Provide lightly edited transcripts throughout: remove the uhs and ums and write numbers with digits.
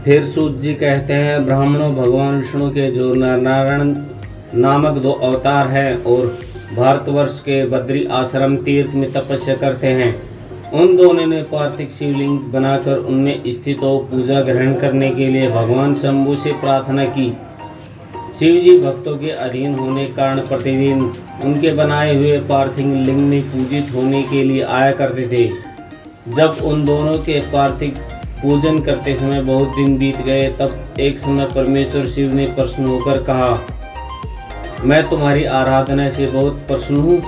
फिर सूत जी कहते हैं, ब्राह्मणों, भगवान विष्णु के जो नारायण नामक 2 अवतार हैं और भारतवर्ष के बद्री आश्रम तीर्थ में तपस्या करते हैं, उन दोनों ने पार्थिव शिवलिंग बनाकर उनमें स्थित हो पूजा ग्रहण करने के लिए भगवान शंभु से प्रार्थना की। शिव जी भक्तों के अधीन होने के कारण प्रतिदिन उनके बनाए हुए पार्थिव लिंग में पूजित होने के लिए आया करते थे। जब उन दोनों के पार्थिव पूजन करते समय बहुत दिन बीत गए, तब एक समय परमेश्वर शिव ने प्रसन्न होकर कहा, मैं तुम्हारी आराधना से बहुत प्रसन्न हूँ,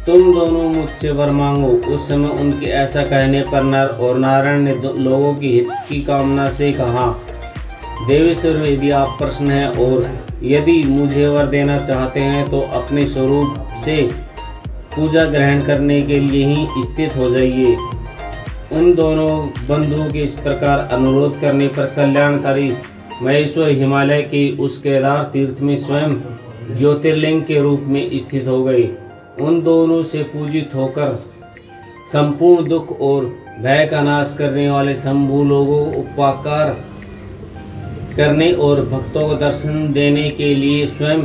तुम दोनों मुझसे वर मांगो। उस समय उनके ऐसा कहने पर नर और नारायण ने लोगों की हित की कामना से कहा, देवेश्वर, यदि आप प्रसन्न हैं और यदि मुझे वर देना चाहते हैं तो अपने स्वरूप से पूजा ग्रहण करने के लिए ही स्थित हो जाइए। उन दोनों बंधुओं के इस प्रकार अनुरोध करने पर कल्याणकारी महेश्वर हिमालय के उस केदार तीर्थ में स्वयं ज्योतिर्लिंग के रूप में स्थित हो गए। उन दोनों से पूजित होकर संपूर्ण दुख और भय का नाश करने वाले शंभु लोगों को उपकार करने और भक्तों को दर्शन देने के लिए स्वयं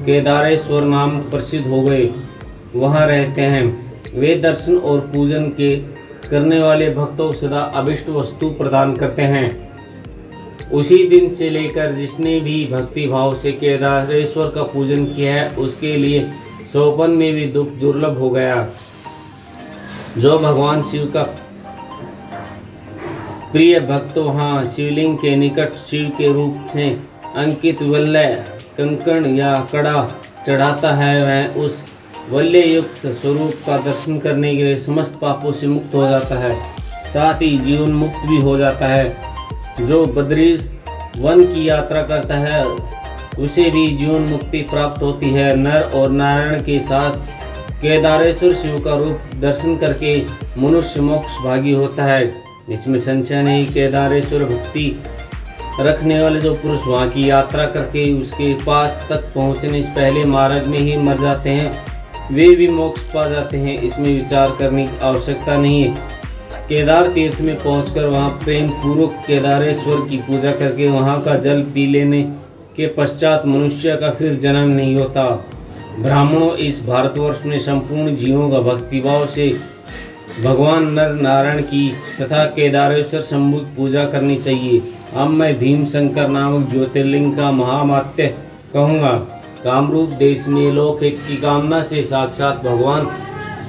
केदारेश्वर नाम प्रसिद्ध हो गए वहाँ रहते हैं। वे दर्शन और पूजन के करने वाले भक्तों को सदा अभिष्ट वस्तु प्रदान करते हैं। उसी दिन से लेकर जिसने भी भक्ति भाव से केदारेश्वर का पूजन किया है, उसके लिए सोपन में भी दुख दुर्लभ हो गया। जो भगवान शिव का प्रिय भक्त वहाँ शिवलिंग के निकट शिव के रूप से अंकित वल्लय, कंकण या कड़ा चढ़ाता है, वह उस वल्य युक्त स्वरूप का दर्शन करने के लिए समस्त पापों से मुक्त हो जाता है, साथ ही जीवन मुक्त भी हो जाता है। जो बद्री वन की यात्रा करता है उसे भी जीवन मुक्ति प्राप्त होती है। नर और नारायण के साथ केदारेश्वर शिव का रूप दर्शन करके मनुष्य मोक्ष भागी होता है, इसमें संशय नहीं। केदारेश्वर भक्ति रखने वाले जो पुरुष वहाँ की यात्रा करके उसके पास तक पहुँचने से पहले मार्ग में ही मर जाते हैं, वे भी मोक्ष पा जाते हैं, इसमें विचार करने की आवश्यकता नहीं है। केदार तीर्थ में पहुंचकर वहां प्रेम पूर्वक केदारेश्वर की पूजा करके वहां का जल पी लेने के पश्चात मनुष्य का फिर जन्म नहीं होता। ब्राह्मणों, इस भारतवर्ष में संपूर्ण जीवों का भक्तिभाव से भगवान नर नारायण की तथा केदारेश्वर शंभु की पूजा करनी चाहिए। अब मैं भीम शंकर नामक ज्योतिर्लिंग का महामात्य कहूँगा। कामरूप देश में लोकहित की कामना से साक्षात भगवान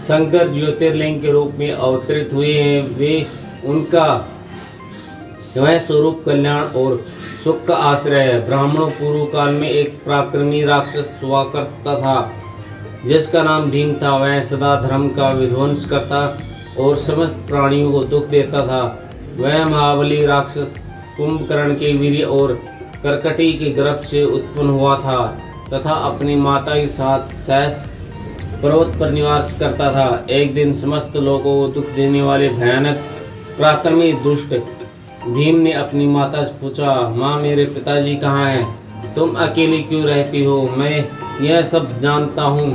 शंकर ज्योतिर्लिंग के रूप में अवतरित हुए हैं। वे उनका वह स्वरूप कल्याण और सुख का आश्रय है। ब्राह्मणों, पूर्व काल में एक पराक्रमी राक्षस हुआ करता था जिसका नाम भीम था। वह सदा धर्म का विध्वंस करता और समस्त प्राणियों को दुख देता था। वह महाबली राक्षस कुंभकर्ण के वीर्य और कर्कटी के गर्भ से उत्पन्न हुआ था तथा अपनी माता के साथ सहस पर्वत पर निवास करता था। एक दिन समस्त लोगों को दुख देने वाले भयानक पराक्रमी दुष्ट भीम ने अपनी माता से पूछा, माँ, मेरे पिताजी कहाँ हैं? तुम अकेली क्यों रहती हो? मैं यह सब जानता हूँ,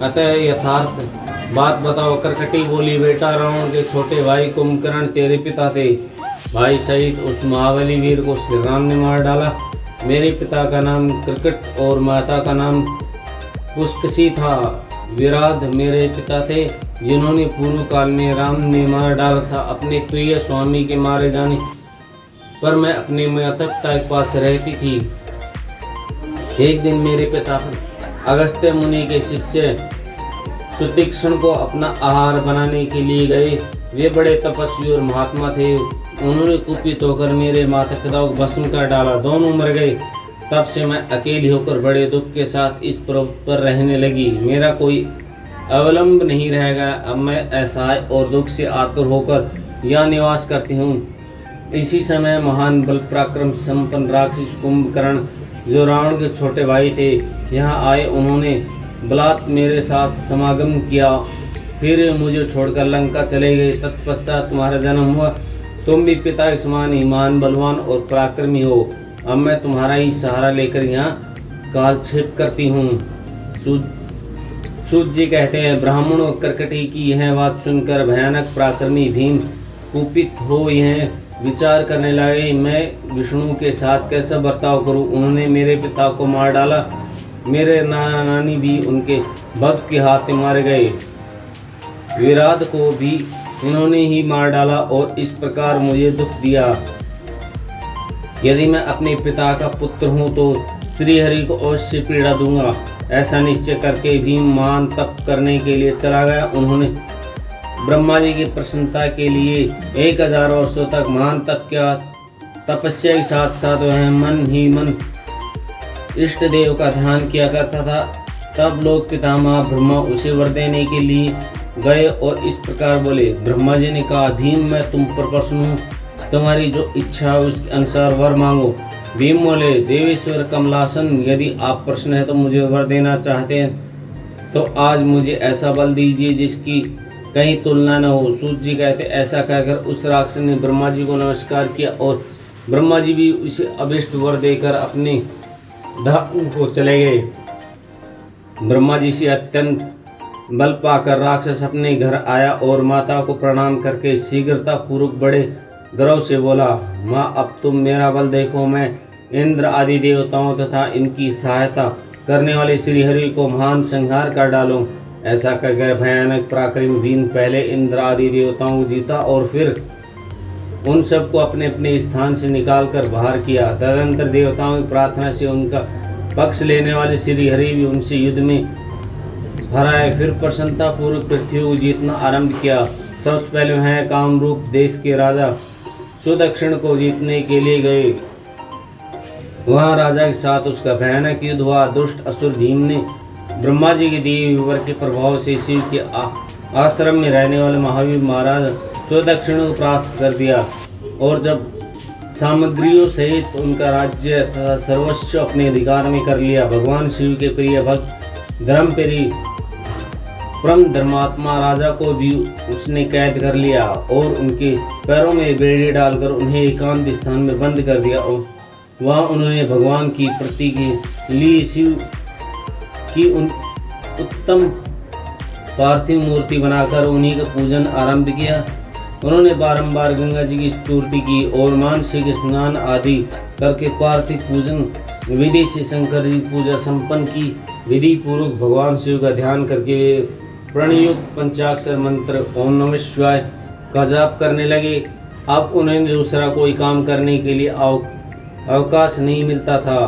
अतः यथार्थ बात बताओ। कर्कटी बोली, बेटा, रावण के छोटे भाई कुंभकर्ण तेरे पिता थे। भाई सहित उस महाबली वीर को श्री राम ने मार डाला। मेरे पिता का नाम कर्कट और माता का नाम पुष्कसी था। विराध मेरे पिता थे जिन्होंने पूर्व काल में राम ने मार डाला था। अपने प्रिय स्वामी के मारे जाने पर मैं अपने माता पिता के पास रहती थी। एक दिन मेरे पिता अगस्त्य मुनि के शिष्य सुतीक्ष्ण को अपना आहार बनाने के लिए गए। वे बड़े तपस्वी और महात्मा थे। उन्होंने कुपित होकर मेरे माता पिता को भस्म कर डाला। दोनों मर गए। तब से मैं अकेली होकर बड़े दुख के साथ इस पर्वत पर रहने लगी। मेरा कोई अवलंब नहीं रहेगा। अब मैं असहाय और दुख से आतुर होकर यहाँ निवास करती हूँ। इसी समय महान बल पराक्रम संपन्न राक्षस कुंभकर्ण, जो रावण के छोटे भाई थे, यहाँ आए। उन्होंने बलात् मेरे साथ समागम किया। फिर मुझे छोड़कर लंका चले गए। तत्पश्चात तुम्हारा जन्म हुआ। तुम भी पिता के समान ही महान, बलवान और पराक्रमी हो। अब मैं तुम्हारा ही सहारा लेकर यहाँ कालक्षेप करती हूँ। सूत जी कहते हैं, ब्राह्मणों, कर्कटी की यह बात सुनकर भयानक पराक्रमी भीम कुपित हो यह विचार करने लगे, मैं विष्णु के साथ कैसा बर्ताव करूं। उन्होंने मेरे पिता को मार डाला, मेरे नाना नानी भी उनके भक्त के हाथ में मारे गए, विराट को भी उन्होंने ही मार डाला और इस प्रकार मुझे दुख दिया। यदि मैं अपने पिता का पुत्र हूँ तो श्री हरि को अवश्य पीड़ा दूंगा। ऐसा निश्चय करके भीम महान तप करने के लिए चला गया। उन्होंने ब्रह्मा जी की प्रसन्नता के लिए 1000 वर्षों तक महान तप किया। तपस्या के साथ साथ वह मन ही मन इष्ट देव का ध्यान किया करता था। तब लोग पितामह ब्रह्मा उसे वर देने के लिए गए और इस प्रकार बोले। ब्रह्मा जी ने कहा, भीम मैं तुम पर प्रसन्न हूँ, तुम्हारी जो इच्छा है उसके अनुसार वर मांगो। भीम बोले, देवेश्वर कमलासन, यदि आप प्रसन्न है तो मुझे वर देना चाहते हैं तो आज मुझे ऐसा बल दीजिए जिसकी कहीं तुलना न हो। सूत जी कहते, ऐसा कहकर उस राक्षस ने ब्रह्मा जी को नमस्कार किया और ब्रह्मा जी भी उसे अभिष्ट वर देकर अपने धाम को चले गए। ब्रह्मा जी से अत्यंत बल पाकर राक्षस अपने घर आया और माता को प्रणाम करके शीघ्रता पूर्वक बड़े गर्व से बोला, माँ अब तुम मेरा बल देखो, मैं इंद्र आदि देवताओं तथा इनकी सहायता करने वाले श्री हरि को महान संहार कर डालूं। ऐसा कहकर भयानक पराक्रमी भीम पहले इंद्र आदि देवताओं को जीता और फिर उन सबको अपने अपने स्थान से निकालकर बाहर किया। तदनंतर देवताओं की प्रार्थना से उनका पक्ष लेने वाले श्री हरि भी उनसे युद्ध में हराए। फिर प्रसन्नता पूर्वक पृथ्वी को जीतना आरंभ किया। सबसे पहले वह कामरूप देश के राजा सुदक्षिण को जीतने के लिए गए। वहाँ राजा के साथ उसका भयानक युद्ध हुआ। दुष्ट असुर भीम ने ब्रह्मा जी के दिए वर के प्रभाव से शिव के आश्रम में रहने वाले महावीर महाराज सुदक्षिण को परास्त कर दिया और जब सामग्रियों सहित उनका राज्य तथा सर्वस्व अपने अधिकार में कर लिया। भगवान शिव के प्रिय भक्त धर्मप्रिय परम धर्मात्मा राजा को भी उसने कैद कर लिया और उनके पैरों में बेड़ी डालकर उन्हें एकांत स्थान में बंद कर दिया और वहाँ उन्होंने भगवान की प्रति के लिए शिव की उत्तम पार्थिव मूर्ति बनाकर उन्हीं का पूजन आरंभ किया। उन्होंने बारंबार गंगा जी की स्तुति की और मानसिक स्नान आदि करके पार्थिव पूजन विधि से शंकर जी पूजा संपन्न की। विधि पूर्वक भगवान शिव का ध्यान करके प्रणयुक्त पंचाक्षर मंत्र ओम नमः शिवाय का जाप करने लगे। अब उन्हें दूसरा कोई काम करने के लिए अवकाश नहीं मिलता था।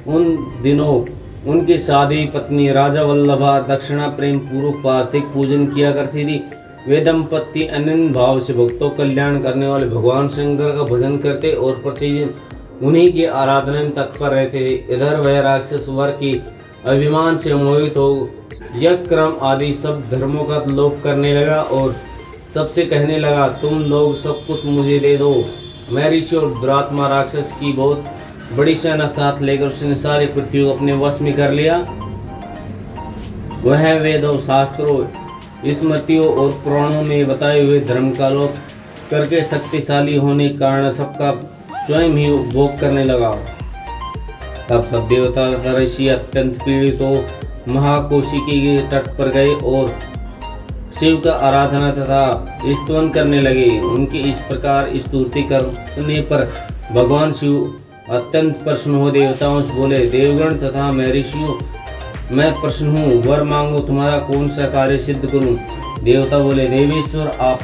उन दिनों उनकी साध्वी पत्नी राजा वल्लभा दक्षिणा प्रेम पूर्वक पार्थिव पूजन किया करती थी। वे दंपति अनन्य भाव से भक्तों कल्याण करने वाले भगवान शंकर का भजन करते और प्रतिदिन उन्हीं की आराधना में तत्पर रहते थे। इधर वह राक्षस वर के अभिमान से मोहित हो यज्ञ क्रम आदि सब धर्मों का लोप करने लगा और सबसे कहने लगा, तुम लोग सब कुछ मुझे दे दो। महर्षि और दुरात्मा राक्षस की बहुत बड़ी सेना साथ लेकर उसने सारी पृथ्वी को अपने वश में कर लिया। वह वेदों शास्त्रों स्मृतियों और पुराणों में बताए हुए धर्म का लोप करके शक्तिशाली होने के कारण सबका स्वयं ही उपभोग करने लगा। तब सब देवता तथा ऋषि अत्यंत पीड़ित हो महाकोशी के तट पर गए और शिव का आराधना तथा स्तवन करने लगे। उनकी इस प्रकार स्तुति करने पर भगवान शिव अत्यंत प्रसन्न हो देवताओं से बोले, देवगण तथा महर्षियों, मैं प्रसन्न हूँ, वर मांगो, तुम्हारा कौन सा कार्य सिद्ध करूँ। देवता बोले, देवेश्वर आप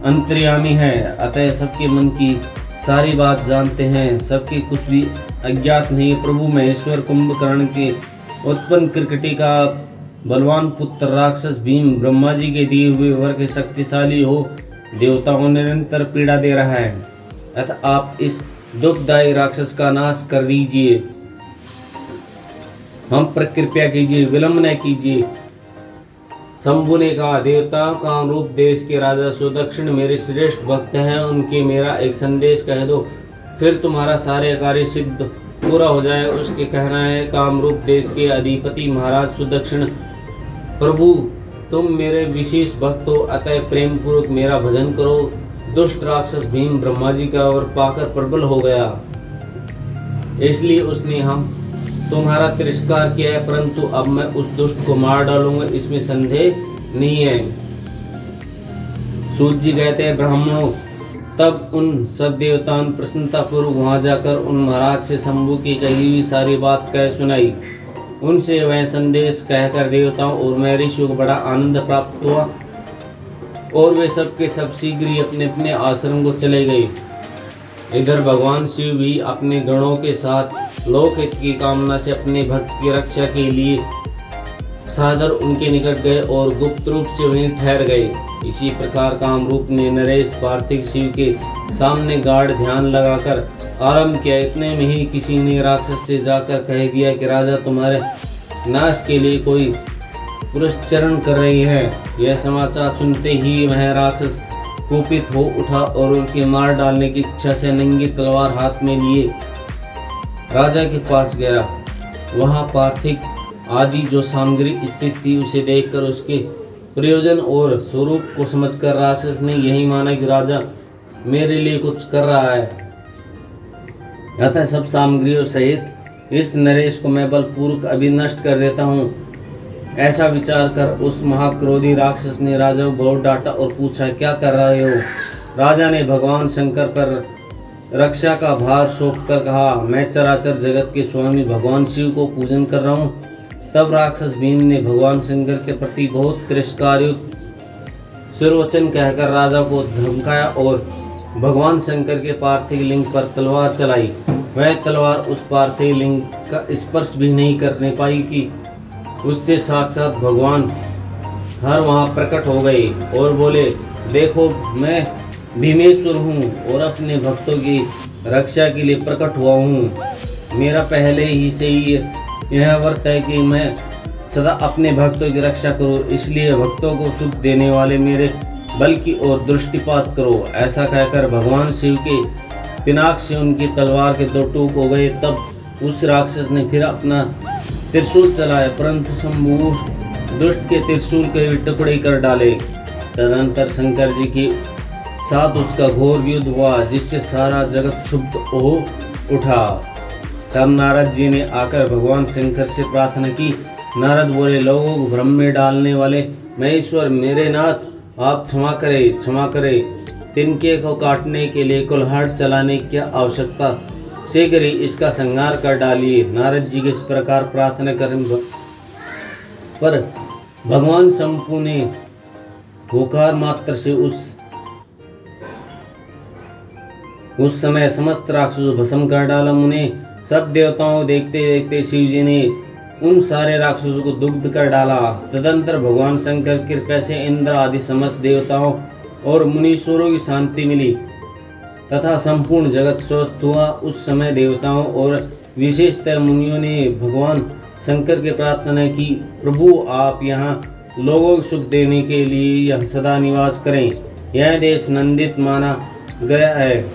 अंतर्यामी हैं, अतः सबके मन की सारी बात जानते हैं, सबके कुछ भी अज्ञात नहीं। प्रभु महेश्वर कुंभकर्ण के उत्पन्न क्रिकटी का बलवान पुत्र राक्षस भीम ब्रह्मा जी के दिए हुए वर के शक्तिशाली हो देवताओं निरंतर पीड़ा दे रहा है, अतः आप इस दुखदायी राक्षस का नाश कर दीजिए, हम पर कृपया कीजिए, विलंब न कीजिए। शंभु ने कहा, देवताओं का रूप देश के राजा सुदक्षिण मेरे श्रेष्ठ भक्त हैं, उनके मेरा एक संदेश कह दो, फिर तुम्हारा सारे कार्य सिद्ध पूरा हो जाए। उसके कहना है, कामरूप देश के अधिपति महाराज सुदक्षिण, प्रभु तुम मेरे विशेष भक्त हो, अतः प्रेम पूर्वक मेरा भजन करो। दुष्ट राक्षस भीम ब्रह्मा जी का वर पाकर प्रबल हो गया, इसलिए उसने हम तुम्हारा तिरस्कार किया है, परंतु अब मैं उस दुष्ट को मार डालूंगा, इसमें संदेह नहीं है। सूत जी कहते हैं, ब्राह्मणों तब उन सब देवताओं ने प्रसन्नतापूर्वक वहां जाकर उन महाराज से शंभु की कही हुई सारी बात कह सुनाई। उनसे वह संदेश कहकर देवताओं और महर्षियों को बड़ा आनंद प्राप्त हुआ और वे सब के सब शीघ्र ही अपने अपने आश्रम को चले गए। इधर भगवान शिव भी अपने गणों के साथ लोकहित की कामना से अपने भक्त की रक्षा के लिए सादर उनके निकट गए और गुप्त रूप से वहीं ठहर गए। इसी प्रकार कामरूप ने नरेश पार्थिव शिव के सामने गाढ़ ध्यान लगाकर आरंभ किया। इतने में ही किसी ने राक्षस से जाकर कह दिया कि राजा तुम्हारे नाश के लिए कोई पुरस्चरण कर रही है। यह समाचार सुनते ही वह राक्षस कुपित हो उठा और उनके मार डालने की इच्छा से नंगी तलवार हाथ में लिए राजा के पास गया। वहां पार्थिव आदि जो सामग्री स्थित थी उसे देखकर उसके प्रयोजन और स्वरूप को समझकर राक्षस ने यही माना कि राजा मेरे लिए कुछ कर रहा है, अतः सब सामग्रियों सहित इस नरेश को मैं बलपूर्वक अभी नष्ट कर देता हूँ। ऐसा विचार कर उस महाक्रोधी राक्षस ने राजा को बहुत डांटा और पूछा क्या कर रहे हो। राजा ने भगवान शंकर पर रक्षा का भार सौंपकर कहा मैं चराचर जगत के स्वामी भगवान शिव को पूजन कर रहा हूँ। तब राक्षस भीम ने भगवान शंकर के प्रति बहुत तिरस्कारयुक्त सुरवचन कहकर राजा को धमकाया और भगवान शंकर के पार्थिव लिंग पर तलवार चलाई। वह तलवार उस पार्थिव लिंग का स्पर्श भी नहीं करने पाई कि उससे साक्षात भगवान हर वहां प्रकट हो गए और बोले देखो मैं भीमेश्वर हूँ और अपने भक्तों की रक्षा के लिए प्रकट हुआ हूँ। मेरा पहले ही से ही यह व्रत है कि मैं सदा अपने भक्तों की रक्षा करूँ, इसलिए भक्तों को सुख देने वाले मेरे बल की ओर दृष्टिपात करो। ऐसा कहकर भगवान शिव के पिनाक से उनकी तलवार के दो टूक हो गए। तब उस राक्षस ने फिर अपना त्रिशूल चलाया, परंतु शंभु दुष्ट के त्रिशूल के टुकड़े कर डाले। तदनंतर शंकर जी के साथ उसका घोर युद्ध हुआ जिससे सारा जगत क्षुब्ध हो उठा। तब नारद जी ने आकर भगवान शंकर से प्रार्थना की। नारद बोले लोगों को भ्रम में डालने वाले महेश्वर मेरे नाथ आप क्षमा करें। तिनके को काटने के लिए कुल्हाड़ चलाने की आवश्यकता, शीघ्र ही इसका संहार कर डालिए। नारद जी के इस प्रकार प्रार्थना करने पर भगवान शंभु ने होकार मात्र से उस समय समस्त राक्षसों को भस्म कर डाला। मुने सब देवताओं को देखते देखते शिव जी ने उन सारे राक्षसों को दुग्ध कर डाला। तदंतर भगवान शंकर की कृपा से इंद्र आदि समस्त देवताओं और मुनीश्वरों की शांति मिली तथा संपूर्ण जगत स्वस्थ हुआ। उस समय देवताओं और विशेषतः मुनियों ने भगवान शंकर की प्रार्थना की प्रभु आप यहाँ लोगों को सुख देने के लिए यह सदा निवास करें। यह देश नंदित माना गया है,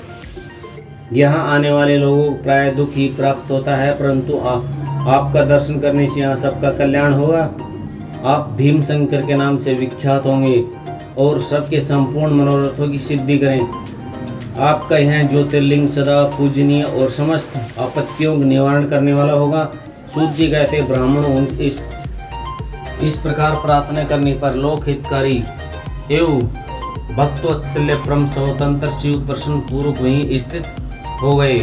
यहाँ आने वाले लोगों को प्राय दुख ही प्राप्त होता है, परंतु आपका दर्शन करने से यहाँ सबका कल्याण होगा। आप भीम शंकर के नाम से विख्यात होंगे और सबके संपूर्ण मनोरथों की सिद्धि करें। आपका यह ज्योतिर्लिंग सदा पूजनीय और समस्त आपत्तियों का निवारण करने वाला होगा। सूत जी कहते ब्राह्मणों इस प्रकार प्रार्थना करने पर लोक हितकारी एवं भक्तोत्सल्य परम स्वतंत्र शिव प्रसन्न पूर्वक वहीं स्थित हो गए।